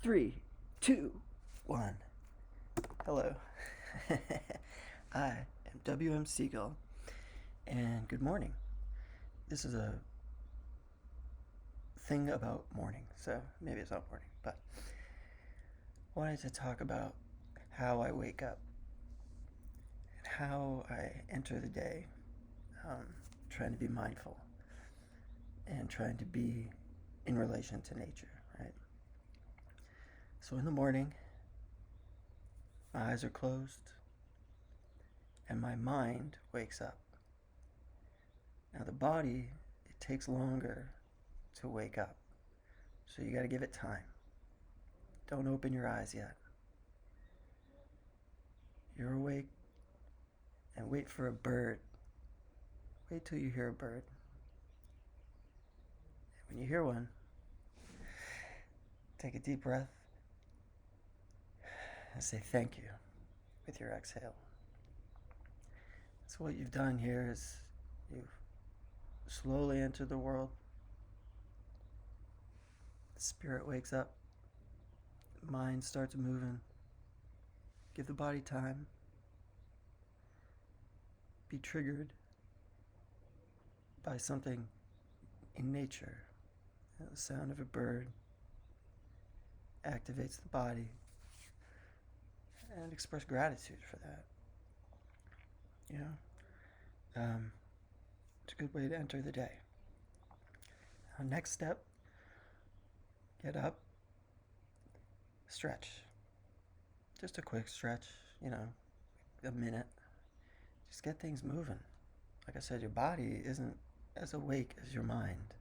Three, two, one. Hello. I am WM Siegel, and good morning. This is a thing about morning, so maybe it's not morning, but I wanted to talk about how I wake up and how I enter the day, trying to be mindful and trying to be in relation to nature, right? So in the morning, my eyes are closed and my mind wakes up. Now the body, it takes longer to wake up. So you got to give it time. Don't open your eyes yet. You're awake and wait for a bird. Wait till you hear a bird. And when you hear one, take a deep breath and say thank you with your exhale. So what you've done here is you've slowly entered the world. The spirit wakes up. The mind starts moving. Give the body time. Be triggered by something in nature. The sound of a bird activates the body, and express gratitude for that. You know, it's a good way to enter the day. Now, next step, get up, stretch. Just a quick stretch, a minute. Just get things moving. Like I said, your body isn't as awake as your mind.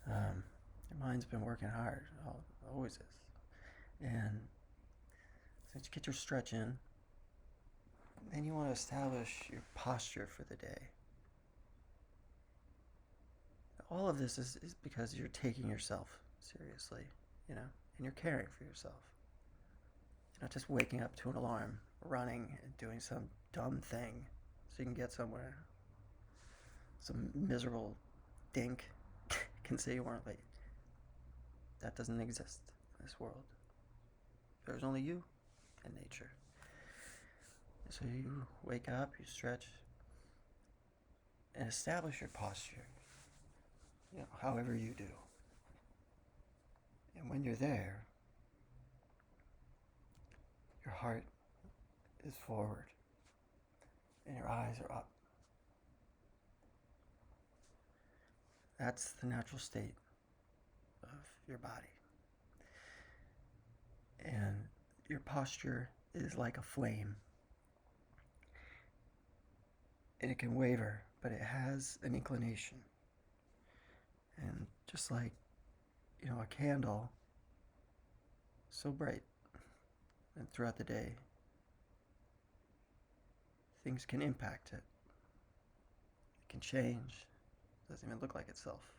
Your mind's been working hard, always is. And since you get your stretch in, then you want to establish your posture for the day. All of this is because you're taking yourself seriously, and you're caring for yourself. You're not just waking up to an alarm, running, and doing some dumb thing so you can get somewhere. Some miserable dink can say you weren't late. That doesn't exist in this world. There's only you and nature. So you wake up, you stretch, and establish your posture, however you do. And when you're there, your heart is forward and your eyes are up. That's the natural state of your body. And your posture is like a flame. And it can waver, but it has an inclination. And just like, a candle, so bright, and throughout the day, things can impact it. It can change. It doesn't even look like itself.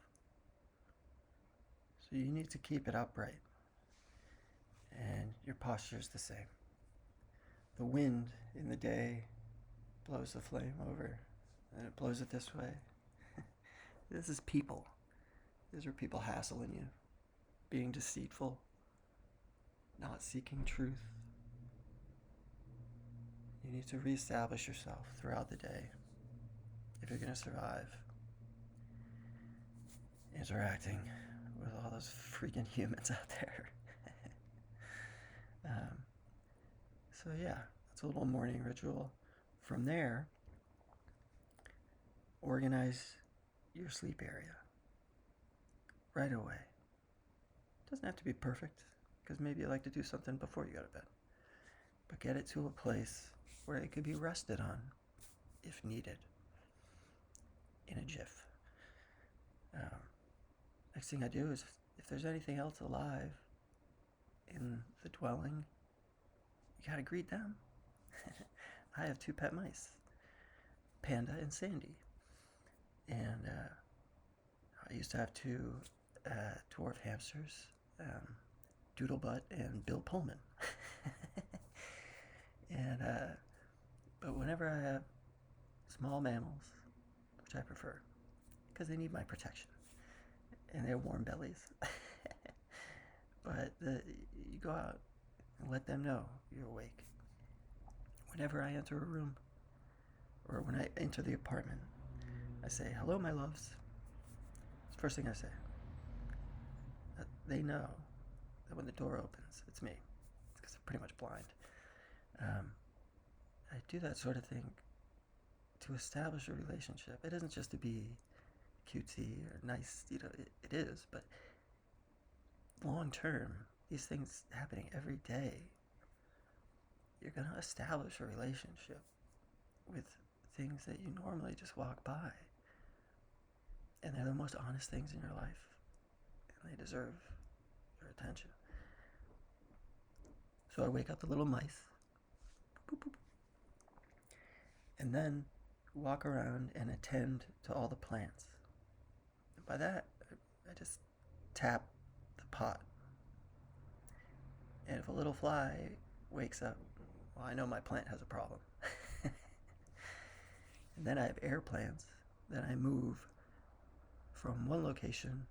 So you need to keep it upright. And your posture is the same. The wind in the day blows the flame over, and it blows it this way. This is people. These are people hassling you, being deceitful, not seeking truth. You need to reestablish yourself throughout the day if you're going to survive interacting with all those freaking humans out there. So yeah, that's a little morning ritual. From there, organize your sleep area right away. It doesn't have to be perfect, because maybe you like to do something before you go to bed. But get it to a place where it could be rested on if needed in a jiff. Next thing I do is, if there's anything else alive in the dwelling, you gotta greet them. I have 2 pet mice, Panda and Sandy. And I used to have 2 dwarf hamsters, Doodlebutt and Bill Pullman. And but whenever I have small mammals, which I prefer, because they need my protection, and they have warm bellies. But You go out and let them know you're awake. Whenever I enter a room, or when I enter the apartment, I say, "Hello, my loves." It's the first thing I say. They know that when the door opens, it's me, because I'm pretty much blind. I do that sort of thing to establish a relationship. It isn't just to be cutesy or nice, it is, but long term, these things happening every day, you're going to establish a relationship with things that you normally just walk by. And they're the most honest things in your life. And they deserve your attention. So I wake up the little mice. Boop, boop. And then walk around and attend to all the plants. And by that, I just tap the pot. And if a little fly wakes up, well, I know my plant has a problem. And then I have air plants that I move from one location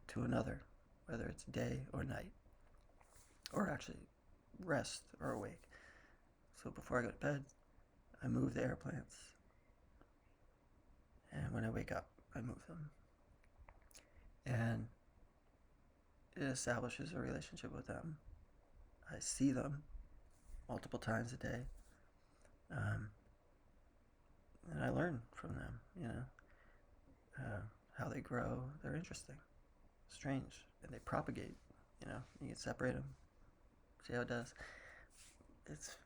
to another, whether it's day or night, or actually rest or awake. So before I go to bed, I move the air plants, and when I wake up, I move them. And it establishes a relationship with them. I see them multiple times a day, and I learn from them, how they grow. They're interesting, strange, and they propagate. You can separate them, see how it does. It's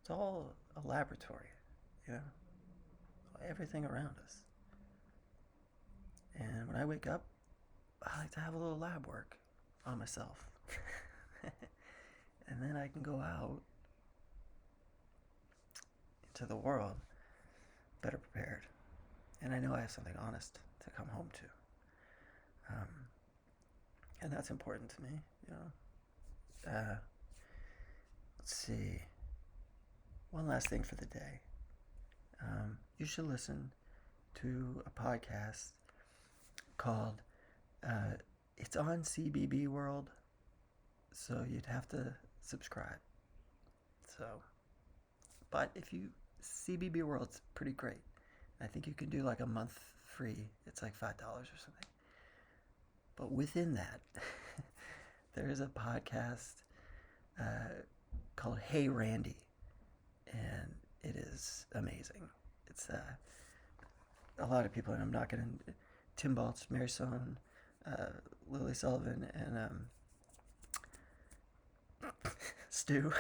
all a laboratory, everything around us. And when I wake up, I like to have a little lab work on myself. And then I can go out into the world better prepared. And I know I have something honest to come home to. And that's important to me, Let's see. One last thing for the day. You should listen to a podcast called, it's on cbbworld, so you'd have to subscribe. But if you, cbbworld's pretty great. I think you can do like a month free. It's like $5 or something. But within that, there is a podcast called Hey Randy, and it is amazing. It's a lot of people, and I'm not going to, Tim Baltz, Mary Sohn, Lily Sullivan, and Stu.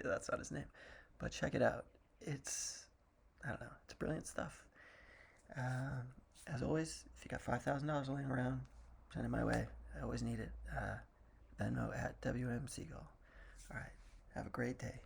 That's not his name, but check it out. It's brilliant stuff. As always, if you got $5,000 laying around, send it my way. I always need it. Venmo at WM Seagull. All right. Have a great day.